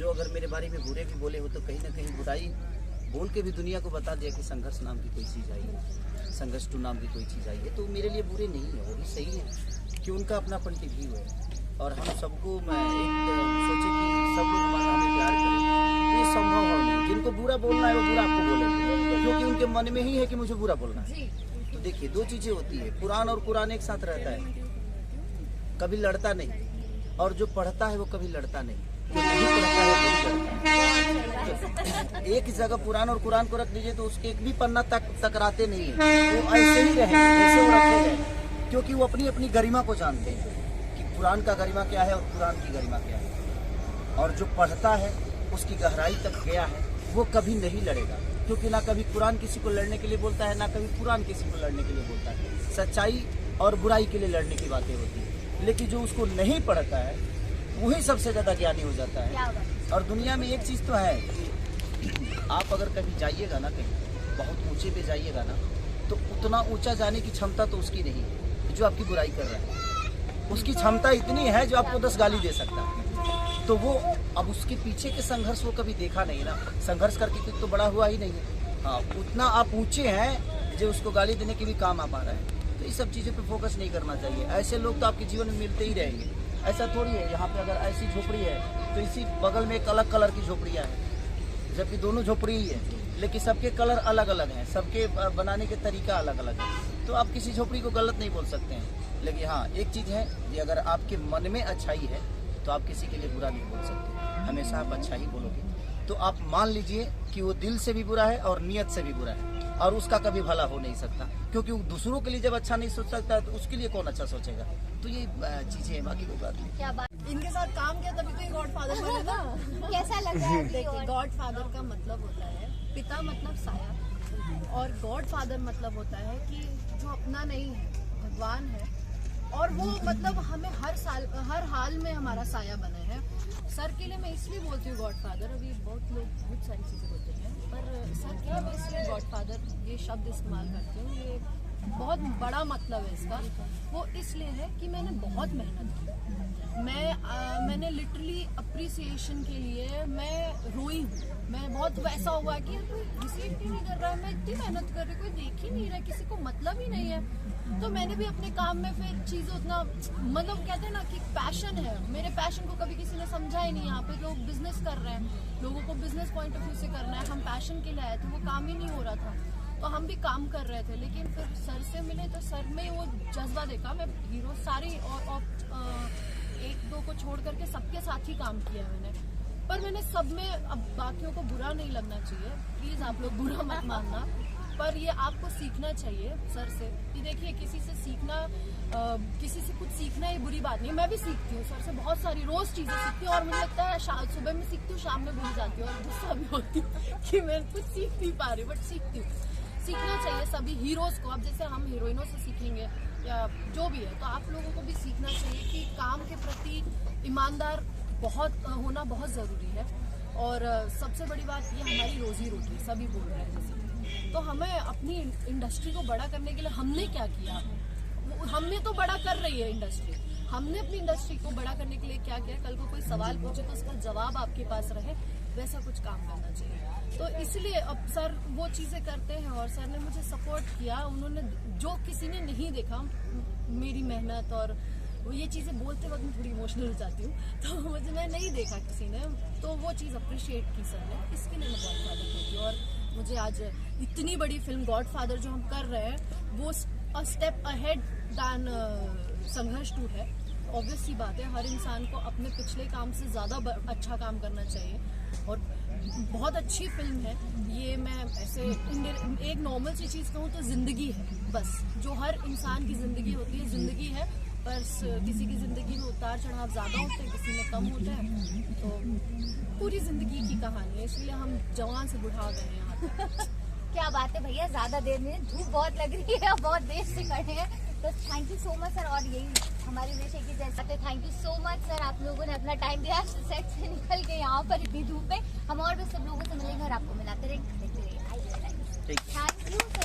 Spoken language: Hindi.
जो अगर मेरे बारे में बुरे भी बोले हो तो कहीं ना कहीं बुराई बोल के भी दुनिया को बता दिया कि संघर्ष नाम की कोई चीज़ आई है, संघर्ष टू नाम की कोई चीज़ आई है, तो मेरे लिए बुरे नहीं है, वो भी सही है कि उनका अपना पॉइंट ऑफ व्यू है। और हम सबको मैं एक सोचे कि सब लोग हमें प्यार करें, तो ये संभव हो नहीं। जिनको बुरा बोलना है वो बुरा आपको बोलेंगे, क्योंकि उनके मन में ही है कि मुझे बुरा बोलना है। तो देखिए, दो चीज़ें होती है, कुरान और कुरान एक साथ रहता है, कभी लड़ता नहीं। और जो पढ़ता है वो कभी लड़ता नहीं, जो नहीं पढ़ता है वो लड़ता है। एक जगह कुरान और कुरान को रख दीजिए तो उसके एक भी पन्ना तक टकराते नहीं है, वो ऐसे ही रहेंगे जैसे वो रखे गए, क्योंकि वो अपनी अपनी गरिमा को जानते हैं कि कुरान का गरिमा क्या है और कुरान की गरिमा क्या है। और जो पढ़ता है उसकी गहराई तक गया है, वो कभी नहीं लड़ेगा, क्योंकि ना कभी कुरान किसी को लड़ने के लिए बोलता है, ना कभी कुरान किसी को लड़ने के लिए बोलता है। सच्चाई और बुराई के लिए लड़ने की बातें होती है, लेकिन जो उसको नहीं पढ़ता है वही सबसे ज़्यादा ज्ञानी हो जाता है। और दुनिया में एक चीज़ तो है कि आप अगर कभी जाइएगा ना, कहीं बहुत ऊंचे पे जाइएगा ना, तो उतना ऊंचा जाने की क्षमता तो उसकी नहीं है जो आपकी बुराई कर रहा है। उसकी क्षमता इतनी है जो आपको 10 गाली दे सकता है। तो वो अब उसके पीछे के संघर्ष वो कभी देखा नहीं ना, संघर्ष करके तो बड़ा हुआ ही नहीं है। हाँ, उतना आप ऊंचे हैं जो उसको गाली देने के भी काम आ पा रहा है। तो इस सब चीज़ों पे फोकस नहीं करना चाहिए। ऐसे लोग तो आपके जीवन में मिलते ही रहेंगे। ऐसा थोड़ी है यहाँ पे अगर ऐसी झोपड़ी है तो इसी बगल में एक अलग कलर की झोपड़ियाँ हैं, जबकि दोनों झोपड़ी ही है, लेकिन सबके कलर अलग अलग हैं, सबके बनाने के तरीका अलग अलग है। तो आप किसी झोपड़ी को गलत नहीं बोल सकते हैं। लेकिन हाँ, एक चीज़ है कि अगर आपके मन में अच्छाई है तो आप किसी के लिए बुरा नहीं बोल सकते, हमेशा आप अच्छा ही बोलोगे। तो आप मान लीजिए कि वो दिल से भी बुरा है और नीयत से भी बुरा है, और उसका कभी भला हो नहीं सकता, क्योंकि वो दूसरों के लिए जब अच्छा नहीं सोच सकता तो उसके लिए कौन अच्छा सोचेगा। तो ये चीजें हैं, बाकी कोई बात नहीं। क्या बात, इनके साथ काम किया तभी तो ये गॉडफादर बने ना। कैसा लग रहा है? देखिए, गॉडफादर का मतलब होता है पिता, मतलब साया, और गॉडफादर मतलब होता है कि जो अपना नहीं है, भगवान है, और वो मतलब हमें हर हाल में हमारा साया बने हैं। सर के लिए मैं इसलिए बोलती हूँ गॉडफादर, अभी बहुत लोग बहुत सारी चीज़ें बोलते हैं, पर सर के लिए मैं इसलिए गॉडफादर ये शब्द इस्तेमाल करती हूँ। ये बहुत बड़ा मतलब है इसका। वो इसलिए है कि मैंने बहुत मेहनत की। मैंने लिटरली अप्रिसिएशन के लिए मैं रोई हूँ। मैं बहुत वैसा हुआ कि कोई रिसीव क्यों नहीं कर रहा है, मैं इतनी मेहनत कर रही हूँ, कोई देख ही नहीं रहा, किसी को मतलब ही नहीं है। तो मैंने भी अपने काम में फिर चीज़ें उतना, मतलब कहते हैं ना कि पैशन है, मेरे पैशन को कभी किसी ने समझा ही नहीं। यहाँ पे लोग बिजनेस कर रहे हैं, लोगों को बिजनेस पॉइंट ऑफ व्यू से करना है, हम पैशन के लिए आए थे, वो काम ही नहीं हो रहा था। तो हम भी काम कर रहे थे, लेकिन फिर सर से मिले तो सर में वो जज्बा देखा। मैं हीरो सारी और एक दो को छोड़ करके सबके साथ ही काम किया मैंने, पर मैंने सब में, अब बाकियों को बुरा नहीं लगना चाहिए, प्लीज़ आप लोग बुरा मत मानना, पर ये आपको सीखना चाहिए सर से कि देखिए, किसी से सीखना, किसी से कुछ सीखना ये बुरी बात नहीं। मैं भी सीखती हूँ सर से बहुत सारी, रोज़ चीज़ें सीखती हूँ, और मुझे लगता है सुबह में सीखती हूँ, शाम में भूल जाती हूँ, और गुस्सा भी होती हूँ कि मैं कुछ सीख नहीं पा रही, बट सीखती हूँ। सीखना चाहिए सभी हीरोज़ को। अब जैसे हम हीरोइनों से सीखेंगे या जो भी है, तो आप लोगों को भी सीखना चाहिए कि काम के प्रति ईमानदार होना बहुत ज़रूरी है। और सबसे बड़ी बात ये, हमारी रोजी रोटी सभी बोल रहे हैं जैसे, तो हमें अपनी इंडस्ट्री को बड़ा करने के लिए हमने क्या किया, हमने तो बड़ा कर रही है इंडस्ट्री, हमने अपनी इंडस्ट्री को बड़ा करने के लिए क्या किया। कल को कोई सवाल पूछे तो उसका जवाब आपके पास रहे, वैसा कुछ काम करना चाहिए। तो इसलिए अब सर वो चीज़ें करते हैं, और सर ने मुझे सपोर्ट किया। उन्होंने, जो किसी ने नहीं देखा मेरी मेहनत, और ये चीज़ें बोलते वक्त मैं थोड़ी इमोशनल हो जाती हूँ, तो मुझे मैं नहीं देखा किसी ने, तो वो चीज़ अप्रिशिएट की सर ने, इसके लिए मैं गॉडफादर कहती हूँ। और मुझे आज इतनी बड़ी फिल्म गॉडफादर जो हम कर रहे हैं, वो अ स्टेप अहेड दैन संघर्ष 2 है। ऑब्वियस सी बात है, हर इंसान को अपने पिछले काम से ज़्यादा अच्छा काम करना चाहिए, और बहुत अच्छी फिल्म है ये। मैं ऐसे एक नॉर्मल सी चीज़ कहूँ तो ज़िंदगी है, बस जो हर इंसान की ज़िंदगी होती है, ज़िंदगी है, पर किसी की ज़िंदगी में उतार चढ़ाव ज़्यादा होते हैं, किसी में कम होते हैं, तो पूरी ज़िंदगी की कहानी है, इसलिए हम जवान से बुढ़ा गए हैं यहाँ पे। क्या बात है भैया, ज्यादा देर में धूप बहुत लग रही है, बहुत देर से खड़े हैं, तो thank you so much sir. और यही हमारे विषय की जैसा, thank you so much sir, आप लोगों ने अपना टाइम दिया सेट से निकल के यहाँ पर इतनी धूप में। हम और भी सब लोगों से मिलेंगे और आपको मिलाते रहेंगे। Thank you sir.